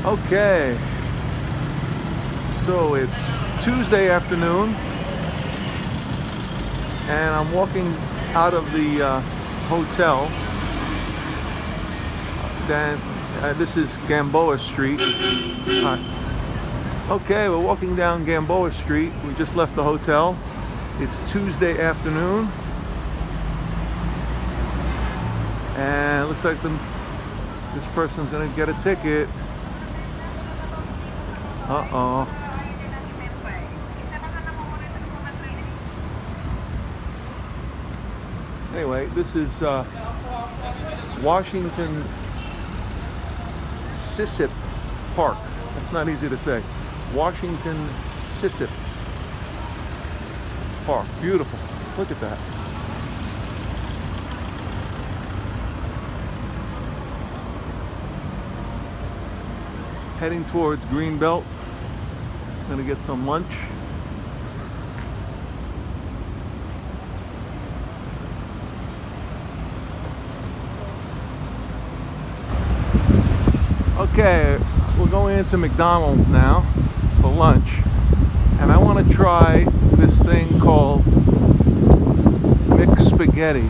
Okay, so it's Tuesday afternoon and I'm walking out of the hotel. Then this is Gamboa Street. Okay, we're walking down Gamboa Street. We just left the hotel. It's Tuesday afternoon and it looks like this person's gonna get a ticket. Uh-oh. Anyway, this is Washington Sissip Park. That's not easy to say. Washington Sissip Park. Beautiful. Look at that. Heading towards Greenbelt. Gonna get some lunch. Okay, we're going into McDonald's now for lunch, and I want to try this thing called mixed spaghetti.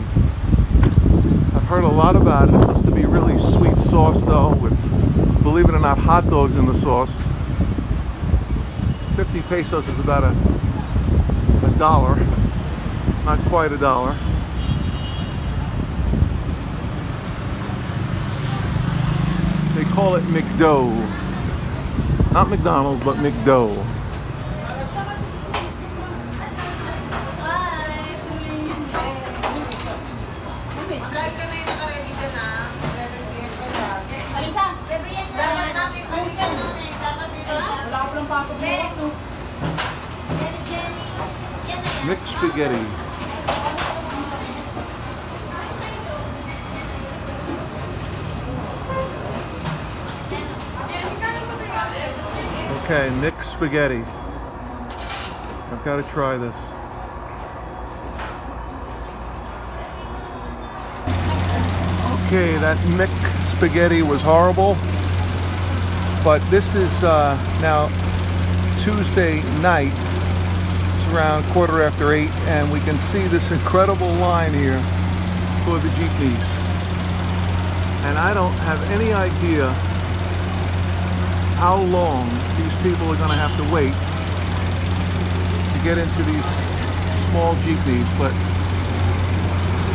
I've heard a lot about it. It's supposed to be really sweet sauce though, with, believe it or not, hot dogs in the sauce. 50 pesos is about a dollar, not quite a dollar. They call it McDo. Not McDonald's, but McDo. Mixed spaghetti. Okay, mixed spaghetti. I've got to try this. Okay, that mixed spaghetti was horrible, but this is now Tuesday night. It's around 8:15, and we can see this incredible line here for the jeepneys. And I don't have any idea how long these people are going to have to wait to get into these small jeepneys, but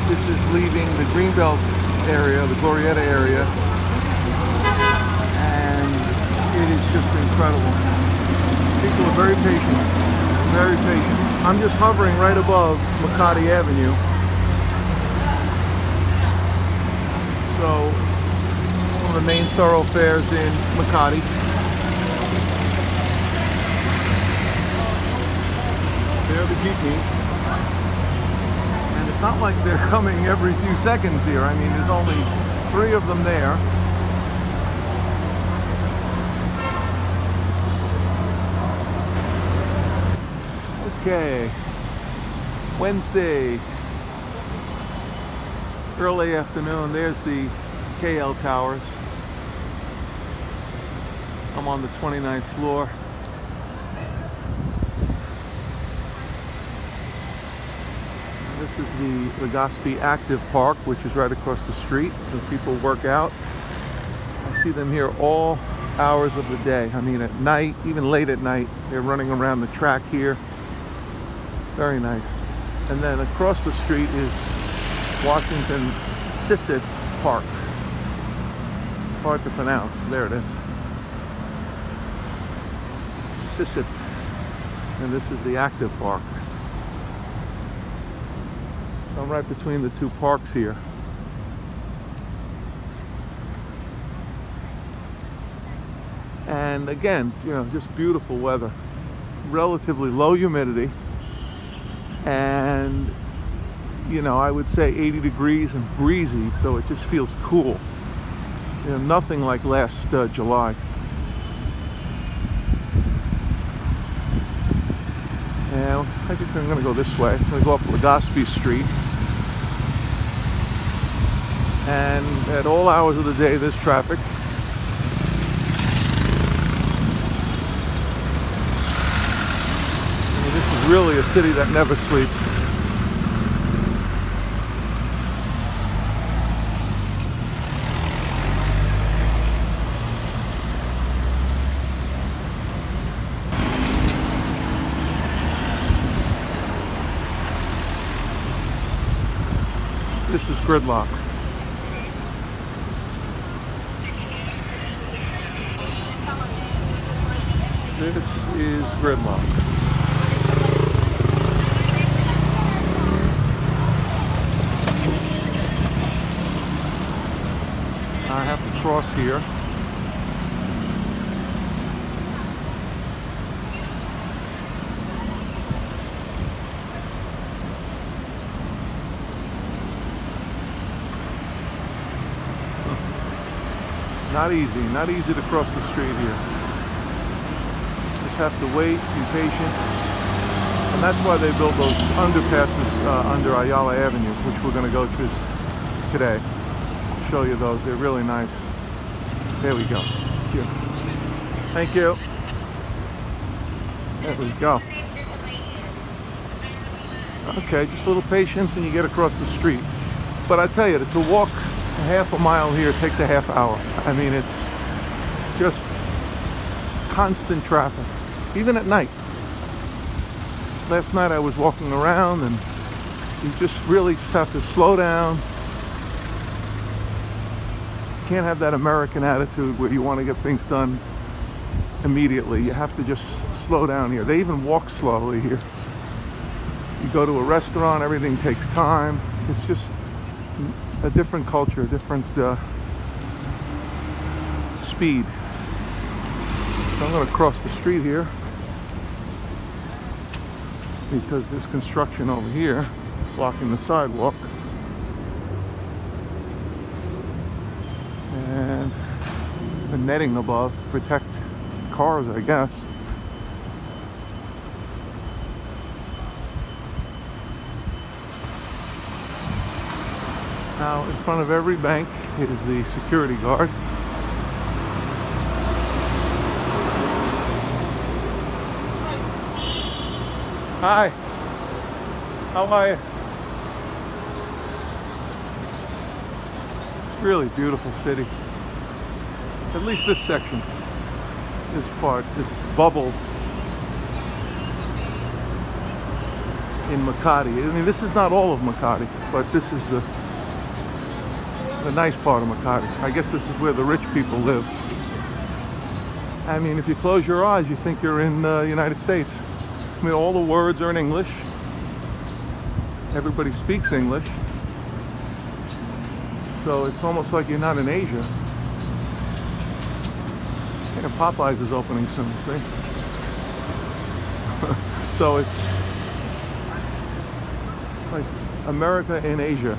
this is leaving the Greenbelt area, the Glorieta area, and it is just incredible. People are very patient, very patient. I'm just hovering right above Makati Avenue, so one of the main thoroughfares in Makati. There are the jeepneys, and it's not like they're coming every few seconds here. I mean, there's only 3 of them there. Okay, Wednesday, early afternoon. There's the KL Towers. I'm on the 29th floor. This is the Legazpi Active Park, which is right across the street, where people work out. I see them here all hours of the day. I mean, at night, even late at night, they're running around the track here. Very nice. And then across the street is Washington Sissip Park. Hard to pronounce. There it is. Sissip. And this is the Active Park. So I'm right between the 2 parks here. And again, you know, just beautiful weather. Relatively low humidity. And, you know, I would say 80 degrees and breezy, so it just feels cool. You know, nothing like last July. And I think I'm going to go this way. I'm going to go up Legazpi Street. And at all hours of the day, there's traffic. really a city that never sleeps. This is gridlock. This is gridlock. I have to cross here. Not easy to cross the street here. Just have to wait, be patient. And that's why they built those underpasses under Ayala Avenue, which we're going to go to today. I'll show you those. They're really nice. There we go. Here. Thank you. There we go. Okay, just a little patience and you get across the street. But I tell you, to walk a half a mile here takes a half hour. I mean, it's just constant traffic, even at night. Last night I was walking around and you just really have to slow down. Can't have that American attitude where you want to get things done immediately. You have to just slow down here. They even walk slowly here. You go to a restaurant, everything takes time. It's just a different culture, a different speed. So I'm going to cross the street here because there's construction over here blocking the sidewalk. And the netting above to protect cars, I guess. Now, in front of every bank is the security guard. Hi. How are you? Really beautiful city. At least this section, this part, this bubble in Makati. I mean, this is not all of Makati, but this is the nice part of Makati. I guess this is where the rich people live. I mean, if you close your eyes, you think you're in the United States. I mean, all the words are in English. Everybody speaks English. So it's almost like you're not in Asia. And Popeyes is opening soon, see? So it's like America in Asia.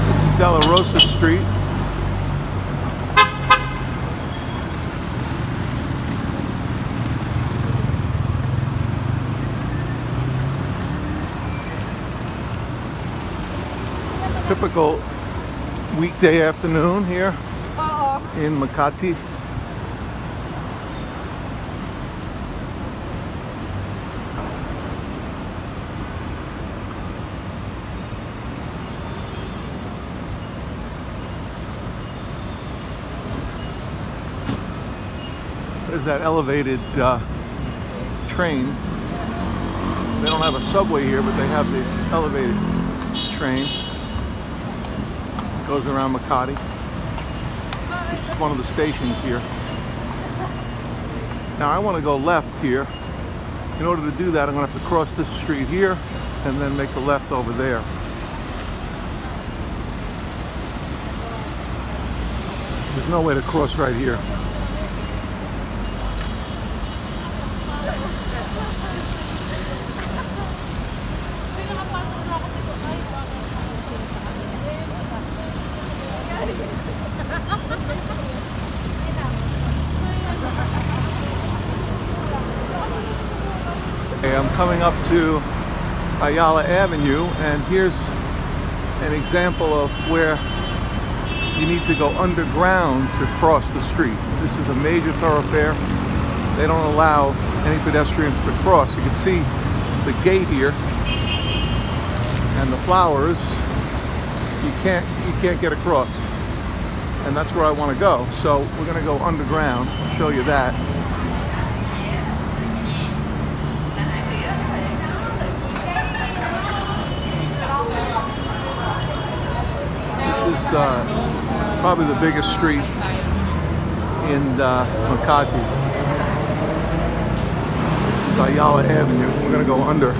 This is De La Rosa Street. Typical weekday afternoon here in Makati. There's that elevated train. They don't have a subway here, but they have the elevated train. Goes around Makati. This is one of the stations here. Now I want to go left here. In order to do that, I'm going to have to cross this street here and then make a left over there. There's no way to cross right here. I'm coming up to Ayala Avenue, and here's an example of where you need to go underground to cross the street. This is a major thoroughfare. They don't allow any pedestrians to cross. You can see the gate here and the flowers. You can't get across. And that's where I want to go. So we're going to go underground. I'll show you that. This is probably the biggest street in Makati. This is Ayala Avenue. We're going to go under.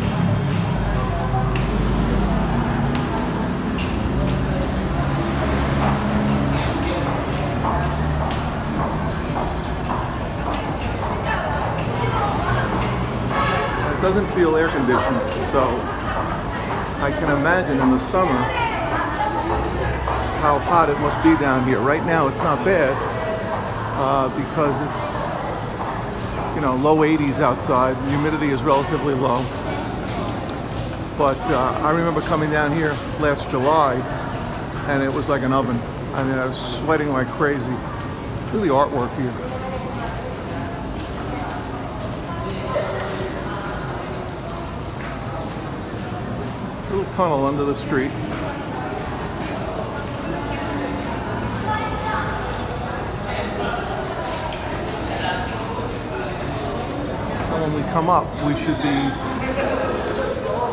It doesn't feel air conditioned, so I can imagine in the summer how hot it must be down here. Right now it's not bad because it's, you know, low 80s outside. The humidity is relatively low. But I remember coming down here last July and it was like an oven. I mean, I was sweating like crazy. Look at the artwork here. Little tunnel under the street. When we come up, we should be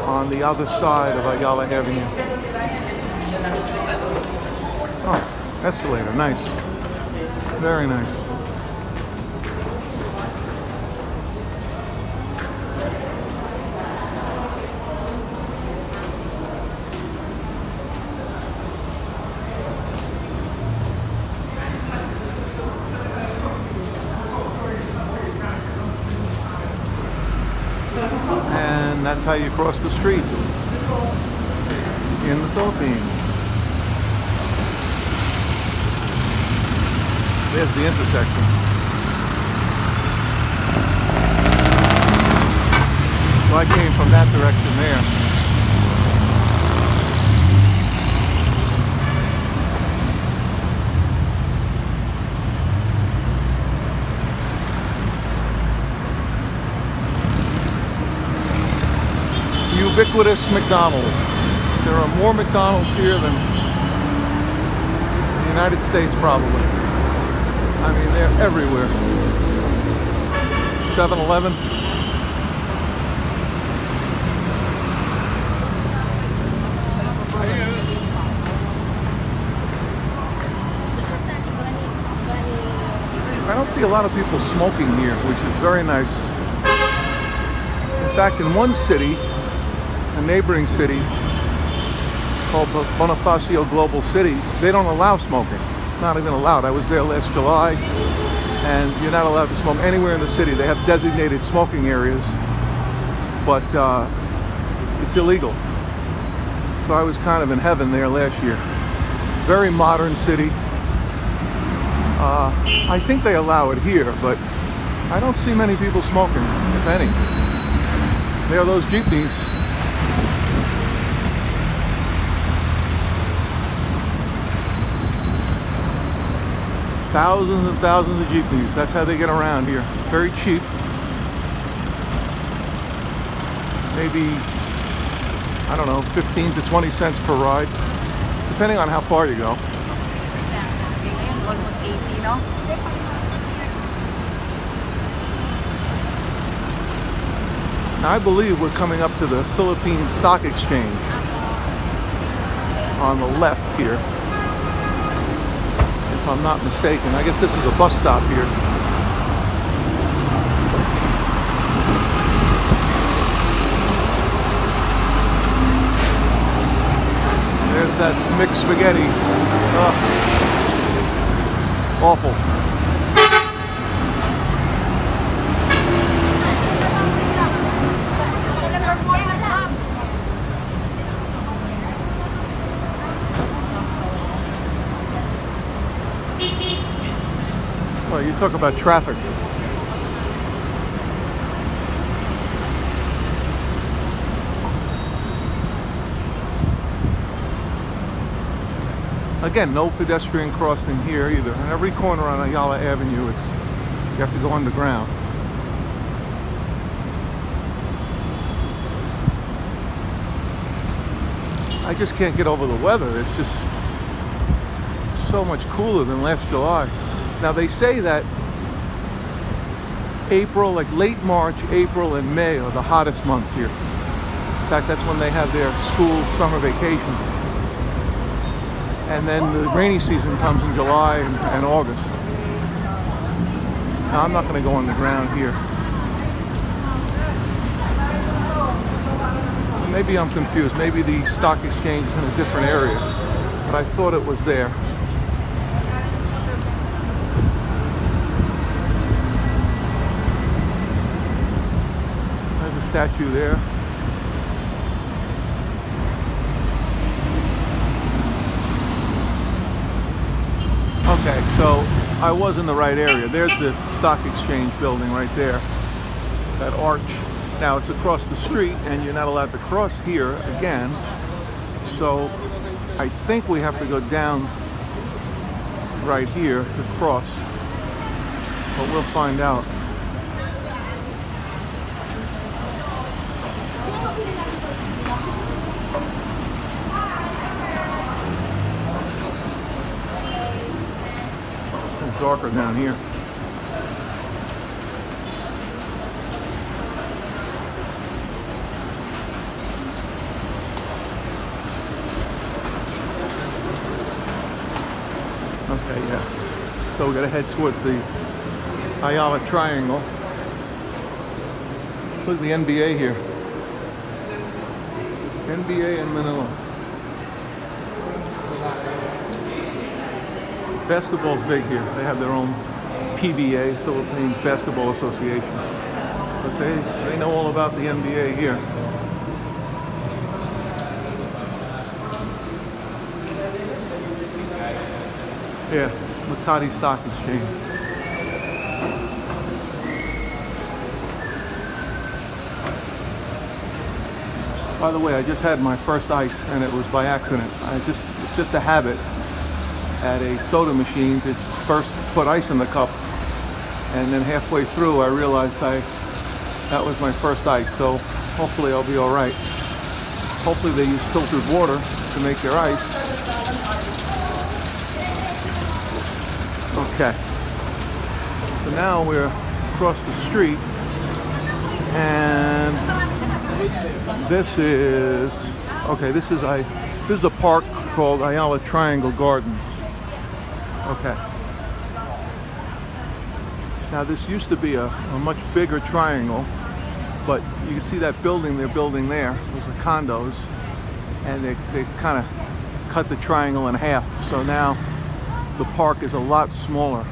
on the other side of Ayala Avenue. Oh, escalator, nice. Very nice. And that's how you cross the street in the Philippines. There's the intersection. So I came from that direction there. Ubiquitous McDonald's. There are more McDonald's here than the United States probably. I mean, they're everywhere. 7-Eleven. I don't see a lot of people smoking here, which is very nice. In fact, in one city, a neighboring city called Bonifacio Global City, they don't allow smoking. It's not even allowed. I was there last July, and you're not allowed to smoke anywhere in the city. They have designated smoking areas, but it's illegal. So I was kind of in heaven there last year. Very modern city. I think they allow it here, but I don't see many people smoking, if any. There are those jeepneys. Thousands and thousands of jeepneys. That's how they get around here. Very cheap. Maybe, I don't know, 15 to 20 cents per ride, depending on how far you go. Almost 80, no? Now, I believe we're coming up to the Philippine Stock Exchange on the left here, if I'm not mistaken. I guess this is a bus stop here. There's that mixed spaghetti. Awful. Well, you talk about traffic. Again, no pedestrian crossing here either. On every corner on Ayala Avenue, you have to go underground. I just can't get over the weather. It's just so much cooler than last July. Now they say that April, like late March, April, and May are the hottest months here. In fact, that's when they have their school summer vacation. And then the rainy season comes in July and August. Now, I'm not going to go on the ground here. Maybe I'm confused. Maybe the stock exchange is in a different area. But I thought it was there. There's a statue there. Okay, so I was in the right area. There's the stock exchange building right there, that arch. Now it's across the street and you're not allowed to cross here again. So I think we have to go down right here to cross, but we'll find out. It's darker down here. Okay, yeah. So we're gonna head towards the Ayala Triangle. Look at the NBA here. NBA in Manila. Basketball's big here. They have their own PBA, Philippine Basketball Association. But they know all about the NBA here. Yeah, Makati Stock Exchange. By the way, I just had my first ice and it was by accident. It's just a habit at a soda machine to first put ice in the cup, and then halfway through I realized that was my first ice, so hopefully I'll be all right. Hopefully they use filtered water to make their ice. Okay, so now we're across the street, and this is a park called Ayala Triangle Gardens. Okay. Now this used to be a much bigger triangle, but you can see that building they're building there. Those are condos, and they kind of cut the triangle in half. So now the park is a lot smaller,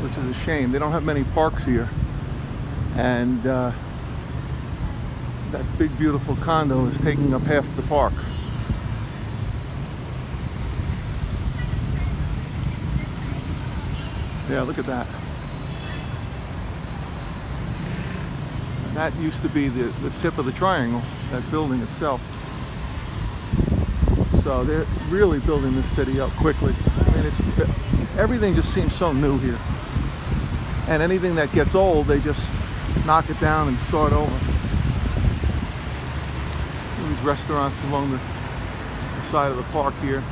which is a shame. They don't have many parks here, and that big beautiful condo is taking up half the park. Yeah, look at that. And that used to be the tip of the triangle, that building itself. So they're really building this city up quickly. I mean, everything just seems so new here. And anything that gets old, they just knock it down and start over. These restaurants along the side of the park here.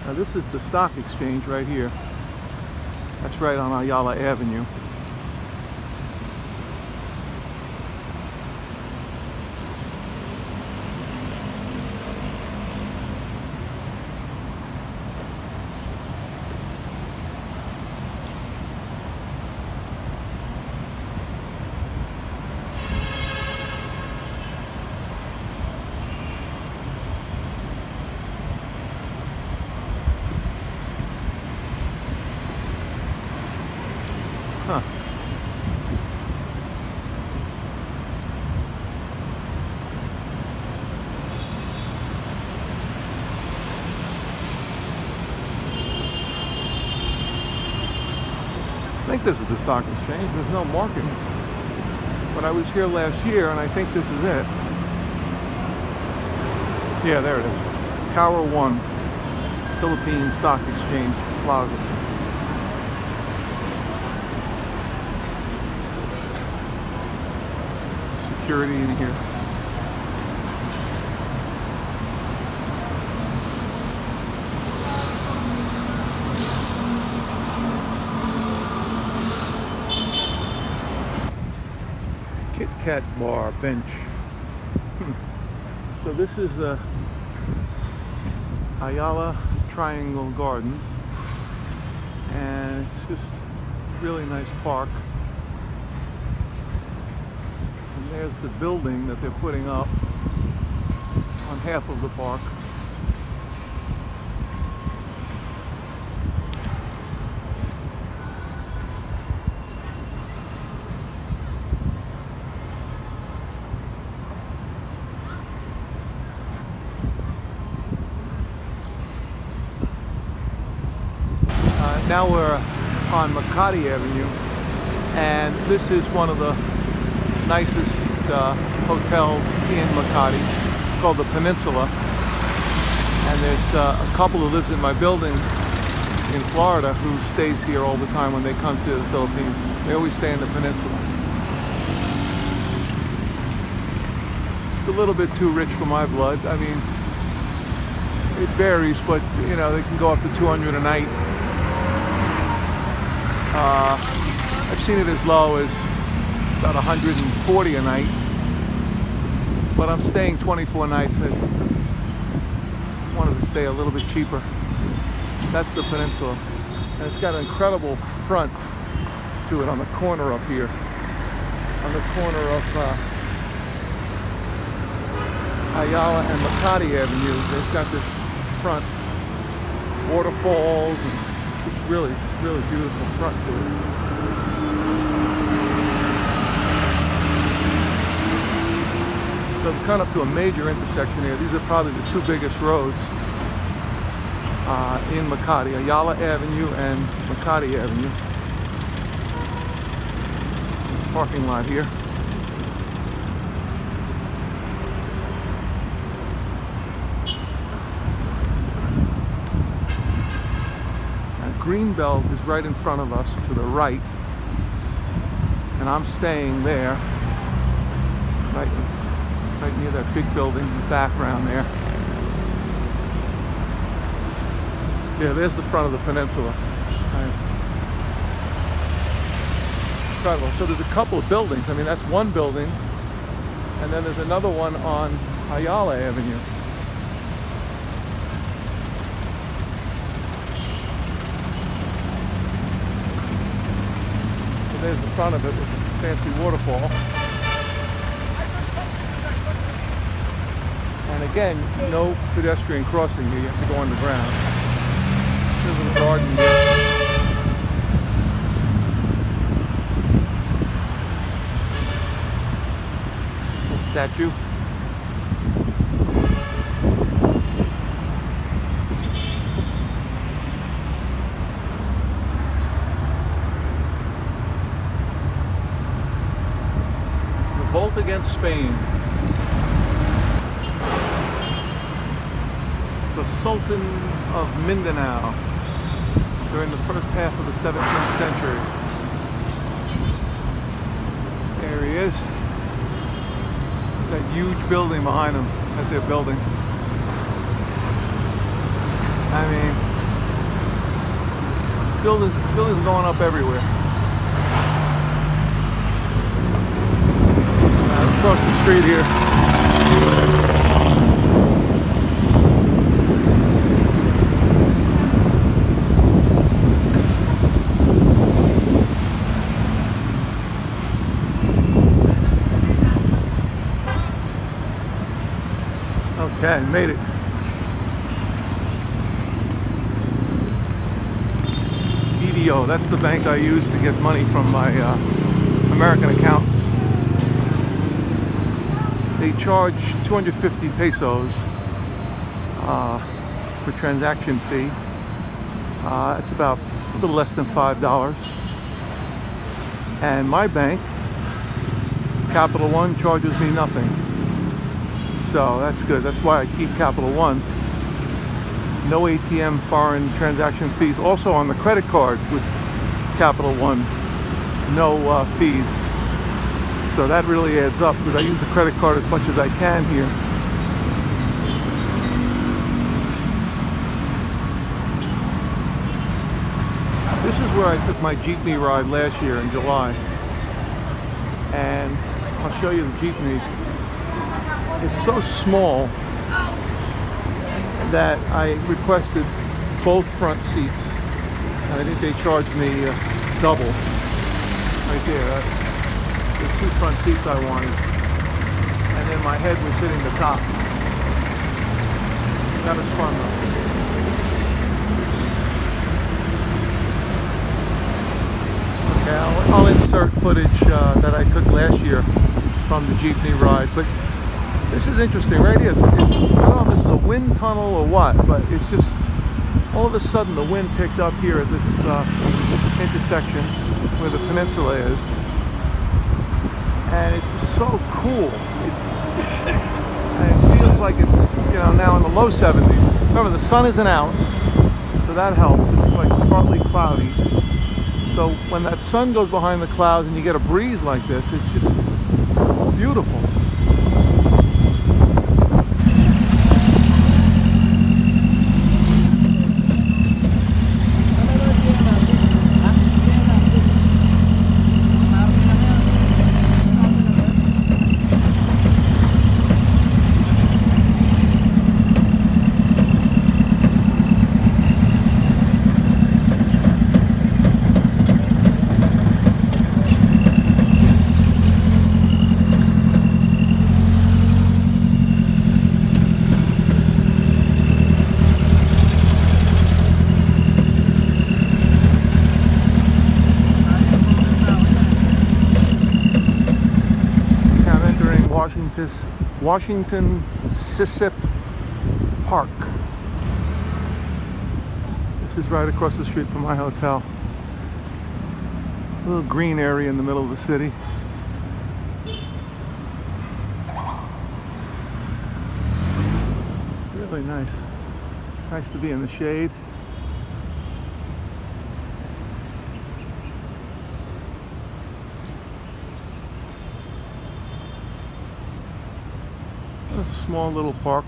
Now this is the stock exchange right here. That's right on Ayala Avenue. Huh. I think this is the stock exchange. There's no marking. But I was here last year and I think this is it. Yeah, there it is. Tower 1, Philippine Stock Exchange Plaza. Security in here. Kit Kat bar bench. So this is the Ayala Triangle Gardens, and it's just a really nice park. And there's the building that they're putting up on half of the park. Now we're on Makati Avenue, and this is one of the nicest hotels in Makati. It's called the Peninsula, and there's a couple who lives in my building in Florida who stays here all the time when they come to the Philippines. They always stay in the Peninsula. It's a little bit too rich for my blood. I mean, it varies, but you know, they can go up to 200 a night. I've seen it as low as about 140 a night, but I'm staying 24 nights. I wanted to stay a little bit cheaper. That's the Peninsula, and it's got an incredible front to it on the corner up here, on the corner of Ayala and Makati Avenue. They've got this front, waterfalls, and it's really beautiful front to it. So we come up to a major intersection here. These are probably the two biggest roads in Makati, Ayala Avenue and Makati Avenue. Parking lot here. Greenbelt is right in front of us to the right, and I'm staying there, right near that big building in the background there. Yeah, there's the front of the Peninsula. Incredible. So there's a couple of buildings. I mean, that's one building, and then there's another one on Ayala Avenue. There's the front of it with a fancy waterfall. And again, no pedestrian crossing here. You have to go underground. There's a little garden here. Little statue. Revolt against Spain. The Sultan of Mindanao during the first half of the 17th century. There he is. That huge building behind him that they're building. I mean, buildings going up everywhere. Across the street here. Okay, made it. BDO, that's the bank I use to get money from my American accounts. They charge 250 pesos for transaction fee. It's about a little less than $5. And my bank, Capital One, charges me nothing. So that's good. That's why I keep Capital One. No ATM foreign transaction fees. Also on the credit card with Capital One, no fees. So that really adds up because I use the credit card as much as I can here. This is where I took my jeepney ride last year in July. And I'll show you the jeepney. It's so small that I requested both front seats. And I think they charged me double. Right there. The two front seats I wanted. And then my head was hitting the top. That was fun though. Okay, I'll insert footage that I took last year from the jeepney ride. But this is interesting right here. I don't know if this is a wind tunnel or what, but it's just all of a sudden the wind picked up here at this intersection where the peninsula is. And it's just so cool. And it feels like it's, you know, now in the low 70s. Remember, the sun isn't out, so that helps. It's like partly cloudy. So when that sun goes behind the clouds and you get a breeze like this, it's just beautiful. Washington Sissip Park. This is right across the street from my hotel. A little green area in the middle of the city. Really nice. Nice to be in the shade. A small little park.